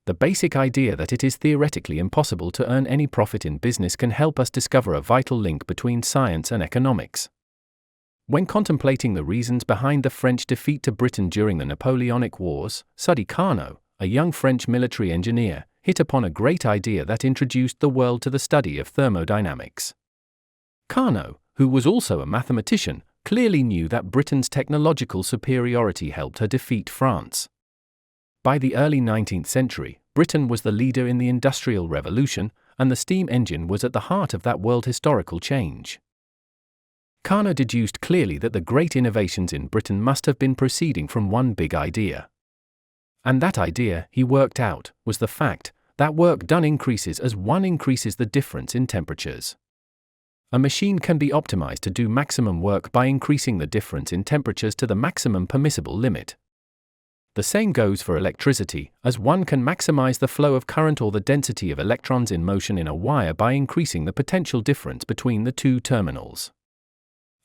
The basic idea that it is theoretically impossible to earn any profit in business can help us discover a vital link between science and economics. When contemplating the reasons behind the French defeat to Britain during the Napoleonic Wars, Sadi Carnot, a young French military engineer, hit upon a great idea that introduced the world to the study of thermodynamics. Carnot, who was also a mathematician, clearly knew that Britain's technological superiority helped her defeat France. By the early 19th century, Britain was the leader in the Industrial Revolution, and the steam engine was at the heart of that world historical change. Carnot deduced clearly that the great innovations in Britain must have been proceeding from one big idea. And that idea, he worked out, was the fact that work done increases as one increases the difference in temperatures. A machine can be optimized to do maximum work by increasing the difference in temperatures to the maximum permissible limit. The same goes for electricity, as one can maximize the flow of current or the density of electrons in motion in a wire by increasing the potential difference between the two terminals.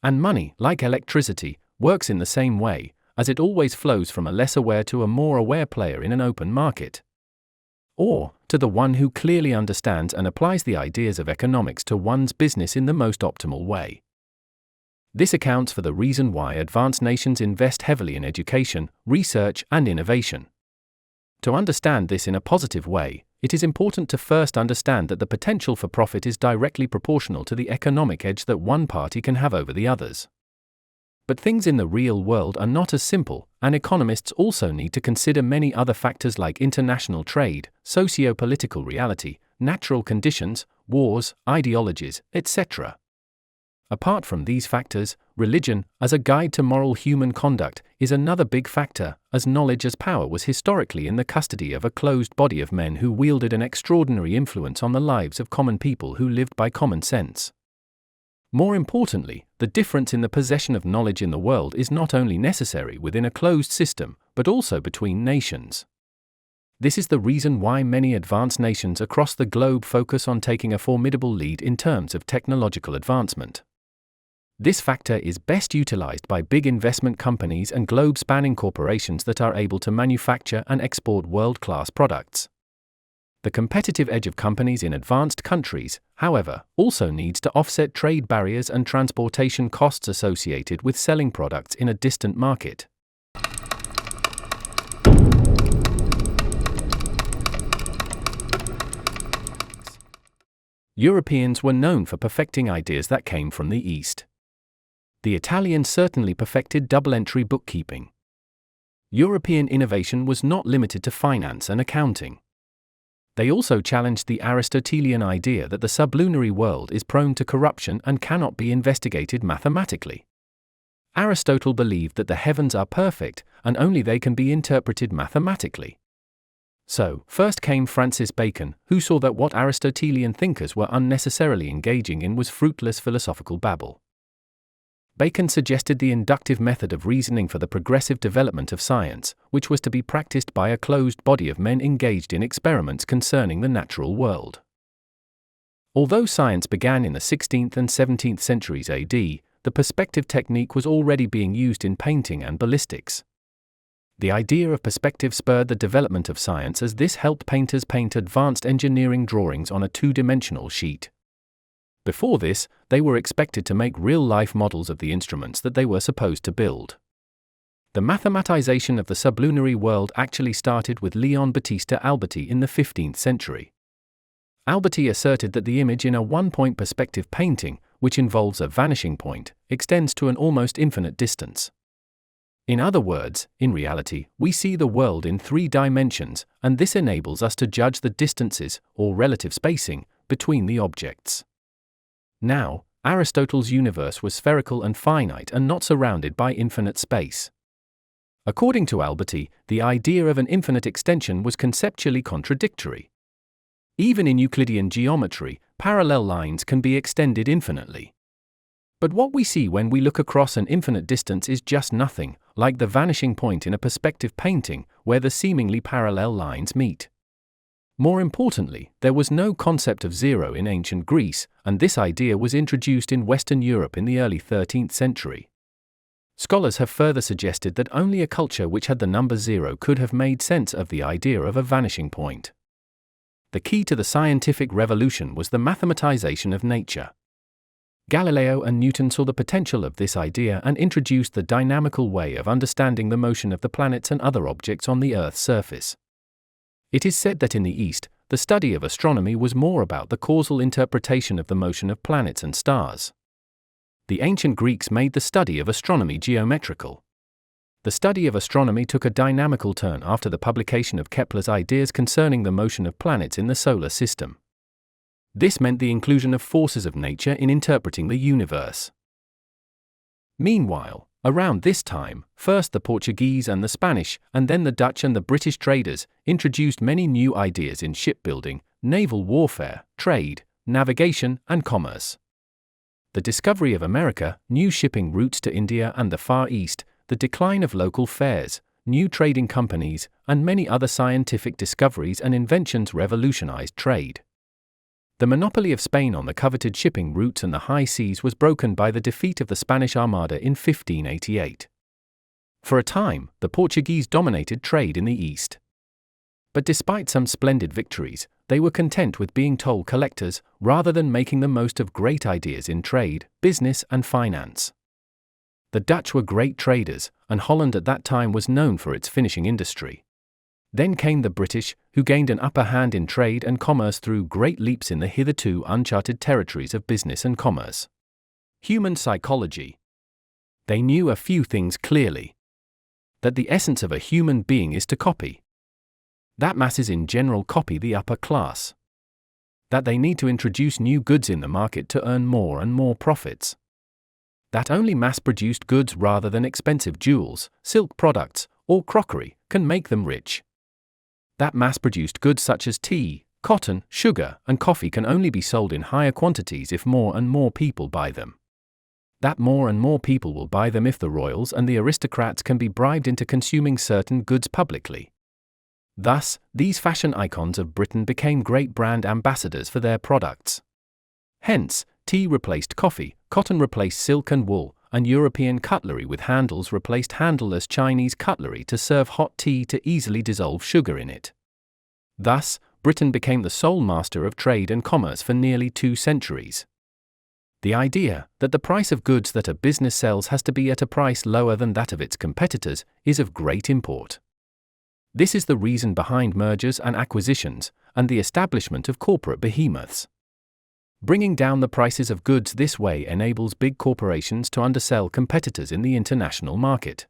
And money, like electricity, works in the same way, as it always flows from a less aware to a more aware player in an open market. Or, to the one who clearly understands and applies the ideas of economics to one's business in the most optimal way. This accounts for the reason why advanced nations invest heavily in education, research, and innovation. To understand this in a positive way, it is important to first understand that the potential for profit is directly proportional to the economic edge that one party can have over the others. But things in the real world are not as simple, and economists also need to consider many other factors like international trade, socio-political reality, natural conditions, wars, ideologies, etc. Apart from these factors, religion, as a guide to moral human conduct, is another big factor, as knowledge as power was historically in the custody of a closed body of men who wielded an extraordinary influence on the lives of common people who lived by common sense. More importantly, the difference in the possession of knowledge in the world is not only necessary within a closed system, but also between nations. This is the reason why many advanced nations across the globe focus on taking a formidable lead in terms of technological advancement. This factor is best utilized by big investment companies and globe-spanning corporations that are able to manufacture and export world-class products. The competitive edge of companies in advanced countries, however, also needs to offset trade barriers and transportation costs associated with selling products in a distant market. Europeans were known for perfecting ideas that came from the East. The Italians certainly perfected double-entry bookkeeping. European innovation was not limited to finance and accounting. They also challenged the Aristotelian idea that the sublunary world is prone to corruption and cannot be investigated mathematically. Aristotle believed that the heavens are perfect, and only they can be interpreted mathematically. So, first came Francis Bacon, who saw that what Aristotelian thinkers were unnecessarily engaging in was fruitless philosophical babble. Bacon suggested the inductive method of reasoning for the progressive development of science, which was to be practiced by a closed body of men engaged in experiments concerning the natural world. Although science began in the 16th and 17th centuries AD, the perspective technique was already being used in painting and ballistics. The idea of perspective spurred the development of science as this helped painters paint advanced engineering drawings on a two-dimensional sheet. Before this, they were expected to make real-life models of the instruments that they were supposed to build. The mathematization of the sublunary world actually started with Leon Battista Alberti in the 15th century. Alberti asserted that the image in a one-point perspective painting, which involves a vanishing point, extends to an almost infinite distance. In other words, in reality, we see the world in 3 dimensions, and this enables us to judge the distances, or relative spacing, between the objects. Now, Aristotle's universe was spherical and finite and not surrounded by infinite space. According to Alberti, the idea of an infinite extension was conceptually contradictory. Even in Euclidean geometry, parallel lines can be extended infinitely. But what we see when we look across an infinite distance is just nothing, like the vanishing point in a perspective painting, where the seemingly parallel lines meet. More importantly, there was no concept of zero in ancient Greece, and this idea was introduced in Western Europe in the early 13th century. Scholars have further suggested that only a culture which had the number 0 could have made sense of the idea of a vanishing point. The key to the scientific revolution was the mathematization of nature. Galileo and Newton saw the potential of this idea and introduced the dynamical way of understanding the motion of the planets and other objects on the Earth's surface. It is said that in the East, the study of astronomy was more about the causal interpretation of the motion of planets and stars. The ancient Greeks made the study of astronomy geometrical. The study of astronomy took a dynamical turn after the publication of Kepler's ideas concerning the motion of planets in the solar system. This meant the inclusion of forces of nature in interpreting the universe. Meanwhile, around this time, first the Portuguese and the Spanish, and then the Dutch and the British traders, introduced many new ideas in shipbuilding, naval warfare, trade, navigation, and commerce. The discovery of America, new shipping routes to India and the Far East, the decline of local fairs, new trading companies, and many other scientific discoveries and inventions revolutionized trade. The monopoly of Spain on the coveted shipping routes and the high seas was broken by the defeat of the Spanish Armada in 1588. For a time, the Portuguese dominated trade in the East. But despite some splendid victories, they were content with being toll collectors, rather than making the most of great ideas in trade, business, and finance. The Dutch were great traders, and Holland at that time was known for its finishing industry. Then came the British, who gained an upper hand in trade and commerce through great leaps in the hitherto uncharted territories of business and commerce. Human psychology. They knew a few things clearly. That the essence of a human being is to copy. That masses in general copy the upper class. That they need to introduce new goods in the market to earn more and more profits. That only mass-produced goods rather than expensive jewels, silk products, or crockery can make them rich. That mass-produced goods such as tea, cotton, sugar, and coffee can only be sold in higher quantities if more and more people buy them. That more and more people will buy them if the royals and the aristocrats can be bribed into consuming certain goods publicly. Thus, these fashion icons of Britain became great brand ambassadors for their products. Hence, tea replaced coffee, cotton replaced silk and wool, and European cutlery with handles replaced handleless Chinese cutlery to serve hot tea to easily dissolve sugar in it. Thus, Britain became the sole master of trade and commerce for nearly 2 centuries. The idea that the price of goods that a business sells has to be at a price lower than that of its competitors is of great import. This is the reason behind mergers and acquisitions, and the establishment of corporate behemoths. Bringing down the prices of goods this way enables big corporations to undersell competitors in the international market.